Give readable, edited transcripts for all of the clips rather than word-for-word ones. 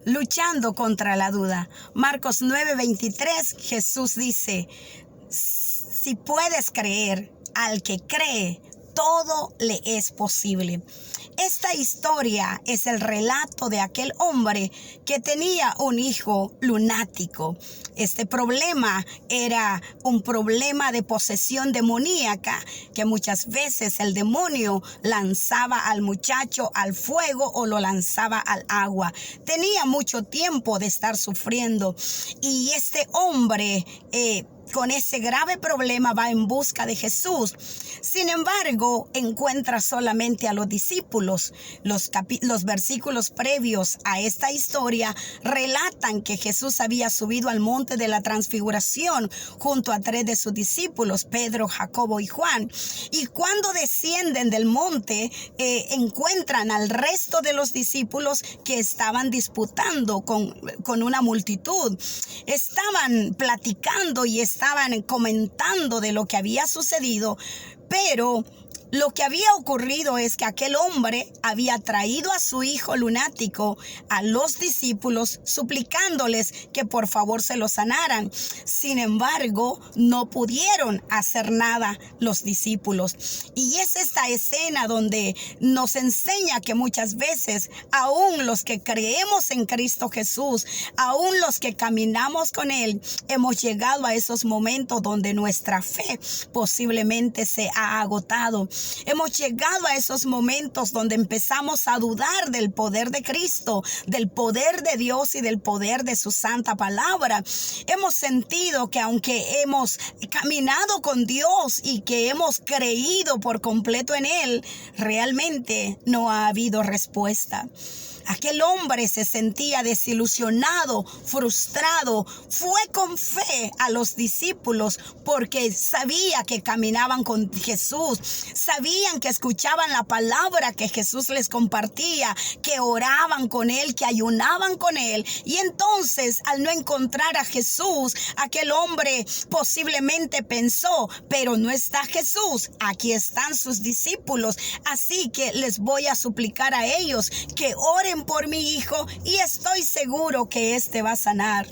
luchando contra la duda. Marcos 9:23, Jesús dice: si puedes creer, al que cree, todo le es posible. Esta historia es el relato de aquel hombre que tenía un hijo lunático. Este problema era un problema de posesión demoníaca, que muchas veces el demonio lanzaba al muchacho al fuego o lo lanzaba al agua. Tenía mucho tiempo de estar sufriendo, y este hombre con ese grave problema va en busca de Jesús. Sin embargo, encuentra solamente a los discípulos. Los versículos previos a esta historia relatan que Jesús había subido al monte de la transfiguración junto a 3 de sus discípulos, Pedro, Jacobo y Juan. Y cuando descienden del monte, encuentran al resto de los discípulos que estaban disputando con una multitud. Estaban platicando y estaban comentando de lo que había sucedido, pero lo que había ocurrido es que aquel hombre había traído a su hijo lunático a los discípulos, suplicándoles que por favor se lo sanaran. Sin embargo, no pudieron hacer nada los discípulos. Y es esta escena donde nos enseña que muchas veces, aún los que creemos en Cristo Jesús, aún los que caminamos con Él, hemos llegado a esos momentos donde nuestra fe posiblemente se ha agotado. Hemos llegado a esos momentos donde empezamos a dudar del poder de Cristo, del poder de Dios y del poder de su santa palabra. Hemos sentido que aunque hemos caminado con Dios y que hemos creído por completo en Él, realmente no ha habido respuesta. Aquel hombre se sentía desilusionado, frustrado. Fue con fe a los discípulos porque sabía que caminaban con Jesús. Sabían que escuchaban la palabra que Jesús les compartía, que oraban con Él, que ayunaban con Él. Y entonces, al no encontrar a Jesús, aquel hombre posiblemente pensó: pero no está Jesús, aquí están sus discípulos. Así que les voy a suplicar a ellos que oren por mi hijo y estoy seguro que éste va a sanar.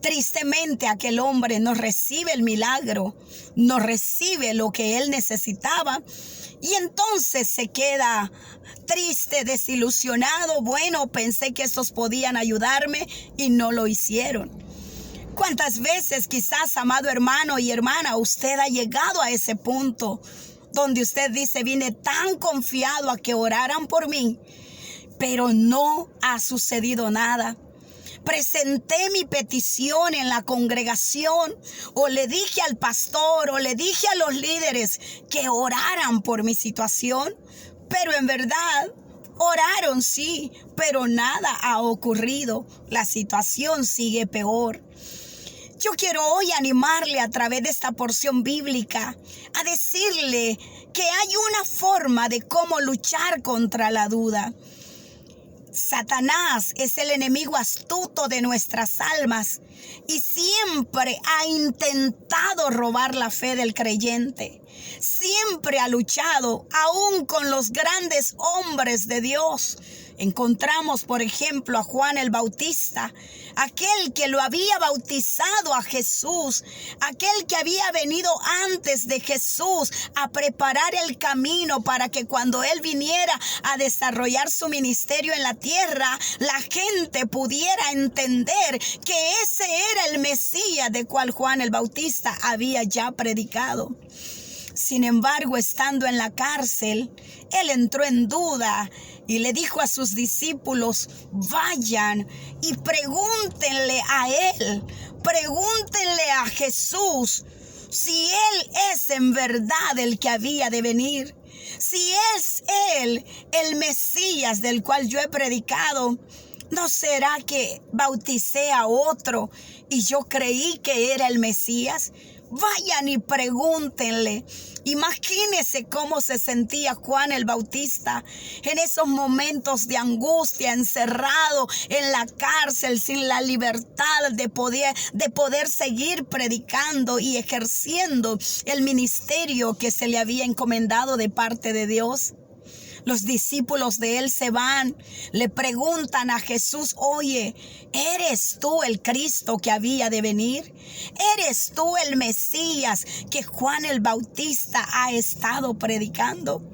Tristemente, aquel hombre no recibe el milagro, no recibe lo que él necesitaba, y entonces se queda triste, desilusionado. Bueno, pensé que estos podían ayudarme y no lo hicieron. ¿Cuántas veces quizás, amado hermano y hermana, usted ha llegado a ese punto donde usted dice: vine tan confiado a que oraran por mí, pero no ha sucedido nada? Presenté mi petición en la congregación, o le dije al pastor, o le dije a los líderes que oraran por mi situación, pero en verdad oraron, sí, pero nada ha ocurrido. La situación sigue peor. Yo quiero hoy animarle a través de esta porción bíblica a decirle que hay una forma de cómo luchar contra la duda. Satanás es el enemigo astuto de nuestras almas y siempre ha intentado robar la fe del creyente. Siempre ha luchado, aún con los grandes hombres de Dios. Encontramos, por ejemplo, a Juan el Bautista, aquel que lo había bautizado a Jesús, aquel que había venido antes de Jesús a preparar el camino para que cuando él viniera a desarrollar su ministerio en la tierra, la gente pudiera entender que ese era el Mesías de cual Juan el Bautista había ya predicado. Sin embargo, estando en la cárcel, él entró en duda y le dijo a sus discípulos: vayan y pregúntenle a él, pregúntenle a Jesús si él es en verdad el que había de venir, si es él el Mesías del cual yo he predicado. ¿No será que bauticé a otro y yo creí que era el Mesías? Vayan y pregúntenle. Imagínense cómo se sentía Juan el Bautista en esos momentos de angustia, encerrado en la cárcel, sin la libertad de poder seguir predicando y ejerciendo el ministerio que se le había encomendado de parte de Dios. Los discípulos de él se van, le preguntan a Jesús, oye, ¿eres tú el Cristo que había de venir? ¿Eres tú el Mesías que Juan el Bautista ha estado predicando?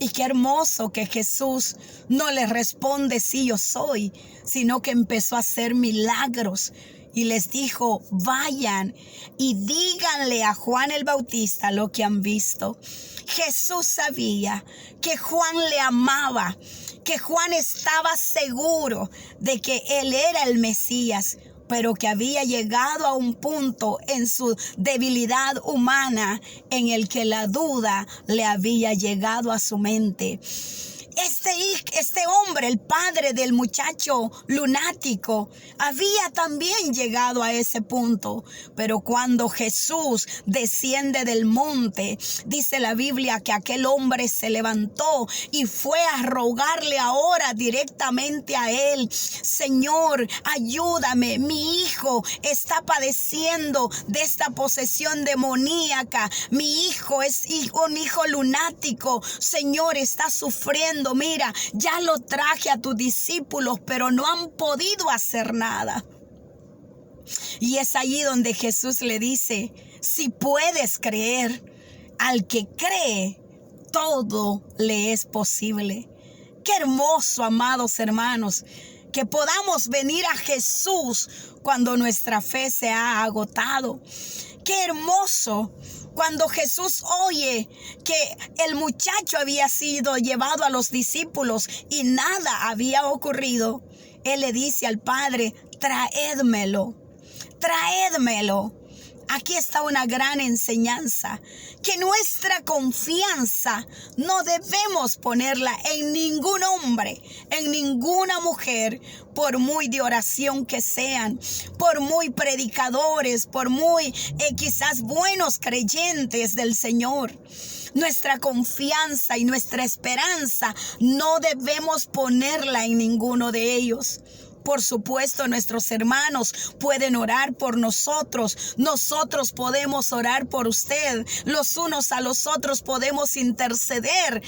Y qué hermoso que Jesús no le responde sí yo soy, sino que empezó a hacer milagros. Y les dijo, vayan y díganle a Juan el Bautista lo que han visto. Jesús sabía que Juan le amaba, que Juan estaba seguro de que él era el Mesías, pero que había llegado a un punto en su debilidad humana en el que la duda le había llegado a su mente. Este hombre, el padre del muchacho lunático, había también llegado a ese punto. Pero cuando Jesús desciende del monte, dice la Biblia que aquel hombre se levantó y fue a rogarle ahora directamente a él. Señor, ayúdame, mi hijo está padeciendo de esta posesión demoníaca. Mi hijo es un hijo lunático. Señor, está sufriendo. Mira, ya lo traje a tus discípulos, pero no han podido hacer nada. Y es allí donde Jesús le dice, si puedes creer, al que cree, todo le es posible. Qué hermoso, amados hermanos, que podamos venir a Jesús cuando nuestra fe se ha agotado. Qué hermoso cuando Jesús oye que el muchacho había sido llevado a los discípulos y nada había ocurrido. Él le dice al Padre, traédmelo, traédmelo. Aquí está una gran enseñanza, que nuestra confianza no debemos ponerla en ningún hombre, en ninguna mujer, por muy de oración que sean, por muy predicadores, por muy quizás buenos creyentes del Señor. Nuestra confianza y nuestra esperanza no debemos ponerla en ninguno de ellos. Por supuesto, nuestros hermanos pueden orar por nosotros. Nosotros podemos orar por usted. Los unos a los otros podemos interceder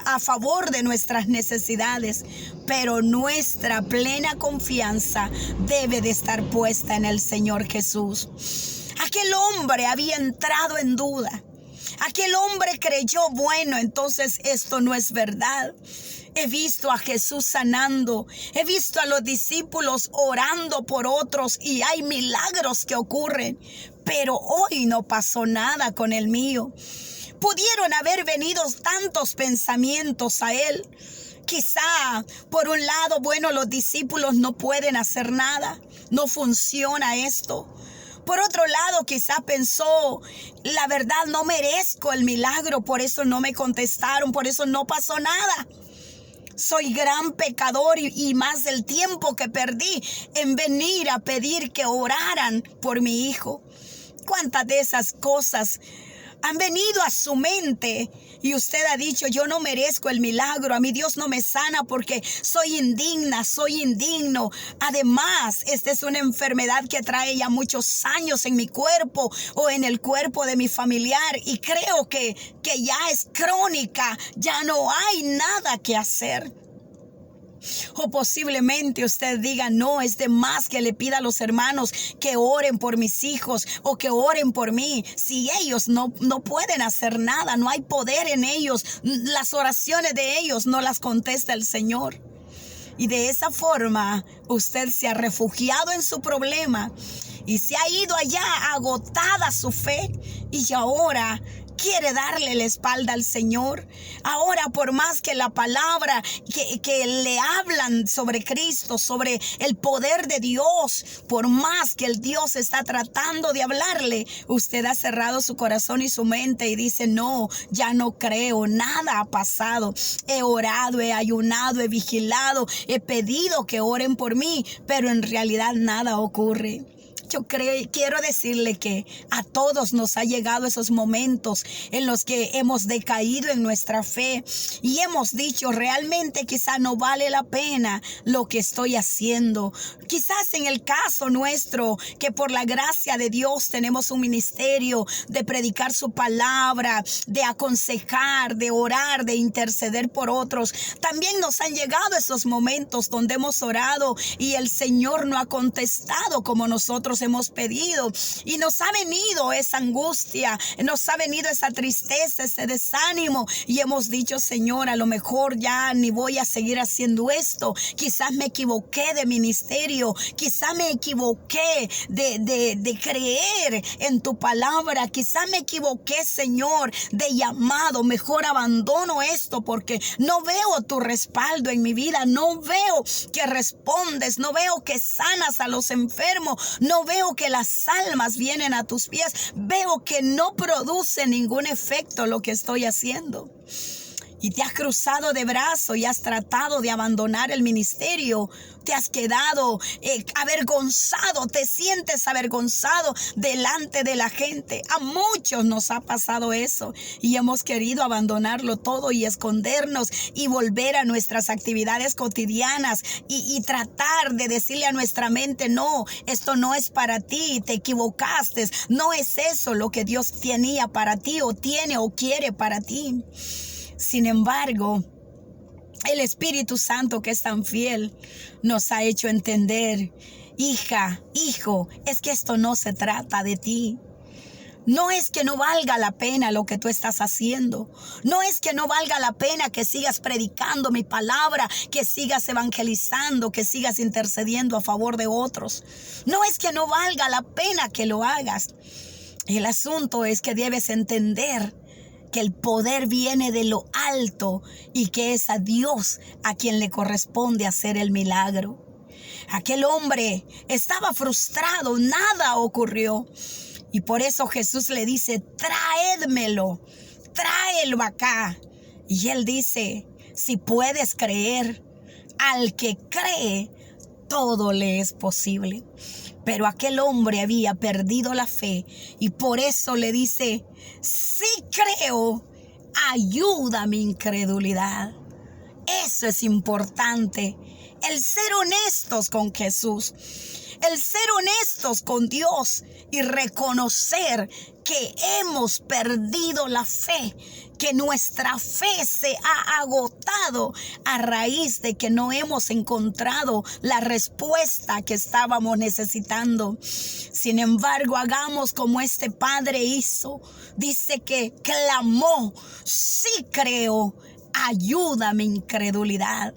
a favor de nuestras necesidades. Pero nuestra plena confianza debe de estar puesta en el Señor Jesús. Aquel hombre había entrado en duda. Aquel hombre creyó, bueno, entonces esto no es verdad. He visto a Jesús sanando, he visto a los discípulos orando por otros y hay milagros que ocurren, pero hoy no pasó nada con el mío. Pudieron haber venido tantos pensamientos a él. Quizá, por un lado, bueno, los discípulos no pueden hacer nada, no funciona esto. Por otro lado, quizá pensó, la verdad no merezco el milagro, por eso no me contestaron, por eso no pasó nada. Soy gran pecador y más del tiempo que perdí en venir a pedir que oraran por mi hijo. ¿Cuántas de esas cosas han venido a su mente? Y usted ha dicho, yo no merezco el milagro, a mí Dios no me sana porque soy indigna, soy indigno. Además, esta es una enfermedad que trae ya muchos años en mi cuerpo o en el cuerpo de mi familiar y creo que ya es crónica, ya no hay nada que hacer. O posiblemente usted diga, no, es de más que le pida a los hermanos que oren por mis hijos o que oren por mí. Si ellos no pueden hacer nada, no hay poder en ellos, las oraciones de ellos no las contesta el Señor. Y de esa forma usted se ha refugiado en su problema y se ha ido allá agotada su fe y ahora quiere darle la espalda al Señor. Ahora, por más que la palabra que le hablan sobre Cristo, sobre el poder de Dios, por más que el Dios está tratando de hablarle, usted ha cerrado su corazón y su mente y dice, no, ya no creo, nada ha pasado. He orado, he ayunado, he vigilado, he pedido que oren por mí, pero en realidad nada ocurre. hecho, quiero decirle que a todos nos ha llegado esos momentos en los que hemos decaído en nuestra fe y hemos dicho, realmente quizá no vale la pena lo que estoy haciendo. Quizás en el caso nuestro, que por la gracia de Dios tenemos un ministerio de predicar su palabra, de aconsejar, de orar, de interceder por otros. También nos han llegado esos momentos donde hemos orado y el Señor no ha contestado como nosotros hemos pedido. Y nos ha venido esa angustia, nos ha venido esa tristeza, ese desánimo. Y hemos dicho, Señor, a lo mejor ya ni voy a seguir haciendo esto. Quizás me equivoqué de ministerio, quizás me equivoqué de creer en tu palabra, quizás me equivoqué, Señor, de llamado. Mejor abandono esto porque no veo tu respaldo en mi vida, no veo que respondes, no veo que sanas a los enfermos, no veo que las almas vienen a tus pies, veo que no produce ningún efecto lo que estoy haciendo. Y te has cruzado de brazo y has tratado de abandonar el ministerio. Te has quedado avergonzado, te sientes avergonzado delante de la gente. A muchos nos ha pasado eso y hemos querido abandonarlo todo y escondernos y volver a nuestras actividades cotidianas y tratar de decirle a nuestra mente, no, esto no es para ti, te equivocaste, no es eso lo que Dios tenía para ti o tiene o quiere para ti. Sin embargo, el Espíritu Santo, que es tan fiel, nos ha hecho entender, hija, hijo, es que esto no se trata de ti. No es que no valga la pena lo que tú estás haciendo. No es que no valga la pena que sigas predicando mi palabra, que sigas evangelizando, que sigas intercediendo a favor de otros. No es que no valga la pena que lo hagas. El asunto es que debes entender que el poder viene de lo alto y que es a Dios a quien le corresponde hacer el milagro. Aquel hombre estaba frustrado, nada ocurrió. Y por eso Jesús le dice, tráemelo, tráelo acá. Y él dice, si puedes creer, al que cree, todo le es posible. Pero aquel hombre había perdido la fe y por eso le dice, sí creo, ayuda mi incredulidad. Eso es importante, el ser honestos con Jesús, el ser honestos con Dios y reconocer que hemos perdido la fe, que nuestra fe se ha agotado a raíz de que no hemos encontrado la respuesta que estábamos necesitando. Sin embargo, hagamos como este padre hizo. Dice que clamó, sí creo, ayuda a mi incredulidad.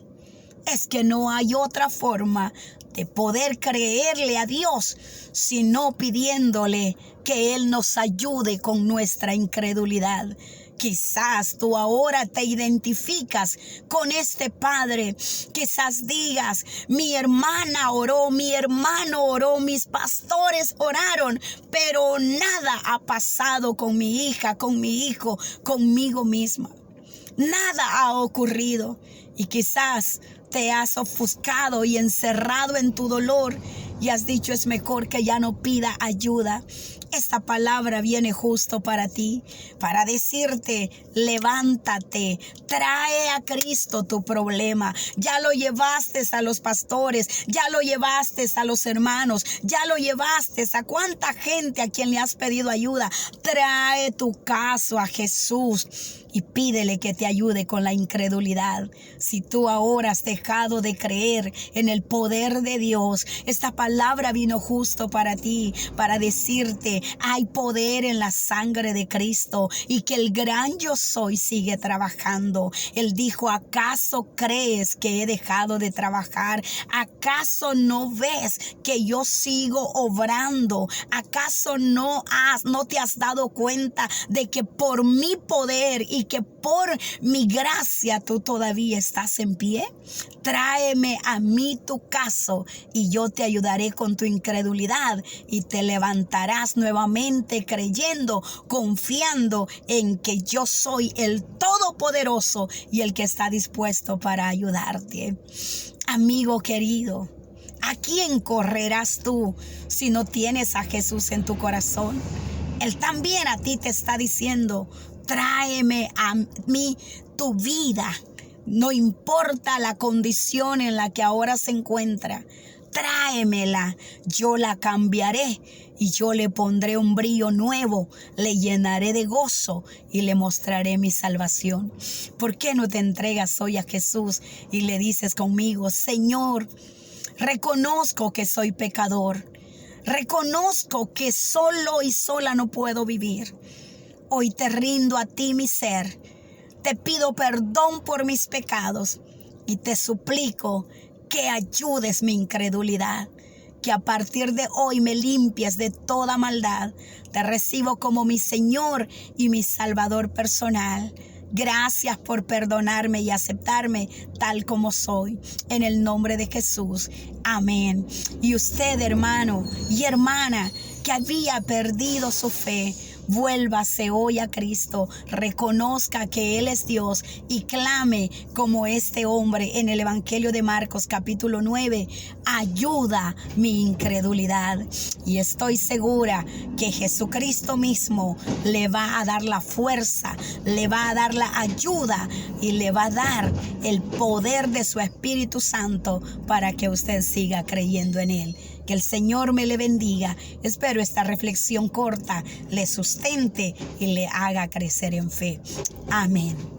Es que no hay otra forma de poder creerle a Dios, sino pidiéndole que Él nos ayude con nuestra incredulidad. Quizás tú ahora te identificas con este padre. Quizás digas, mi hermana oró, mi hermano oró, mis pastores oraron, pero nada ha pasado con mi hija, con mi hijo, conmigo misma. Nada ha ocurrido y quizás te has ofuscado y encerrado en tu dolor y has dicho, es mejor que ya no pida ayuda. Esta palabra viene justo para ti, para decirte, levántate, trae a Cristo tu problema. Ya lo llevaste a los pastores, ya lo llevaste a los hermanos, ya lo llevaste a cuánta gente a quien le has pedido ayuda. Trae tu caso a Jesús y pídele que te ayude con la incredulidad. Si tú ahora has dejado de creer en el poder de Dios, esta palabra vino justo para ti, para decirte, hay poder en la sangre de Cristo y que el gran yo soy sigue trabajando. Él dijo, ¿acaso crees que he dejado de trabajar? ¿Acaso no ves que yo sigo obrando? ¿Acaso no te has dado cuenta de que por mi poder y que por mi gracia tú todavía estás en pie? Tráeme a mí tu caso y yo te ayudaré con tu incredulidad y te levantarás nuevamente creyendo, confiando en que yo soy el Todopoderoso y el que está dispuesto para ayudarte. Amigo querido, ¿A quién correrás tú si no tienes a Jesús en tu corazón? Él también a ti te está diciendo, tráeme a mí tu vida. No importa la condición en la que ahora se encuentra. Tráemela, yo la cambiaré y yo le pondré un brillo nuevo, le llenaré de gozo y le mostraré mi salvación. ¿Por qué no te entregas hoy a Jesús y le dices conmigo, Señor, reconozco que soy pecador, reconozco que solo y sola no puedo vivir. Hoy te rindo a ti mi ser, te pido perdón por mis pecados y te suplico que ayudes mi incredulidad, que a partir de hoy me limpies de toda maldad. Te recibo como mi Señor y mi Salvador personal. Gracias por perdonarme y aceptarme tal como soy. En el nombre de Jesús. Amén. Y usted, hermano y hermana, que había perdido su fe, vuélvase hoy a Cristo, reconozca que Él es Dios y clame como este hombre en el Evangelio de Marcos capítulo 9, ayuda mi incredulidad. Y estoy segura que Jesucristo mismo le va a dar la fuerza, le va a dar la ayuda y le va a dar el poder de su Espíritu Santo para que usted siga creyendo en Él. Que el Señor me le bendiga. Espero esta reflexión corta le sustente y le haga crecer en fe. Amén.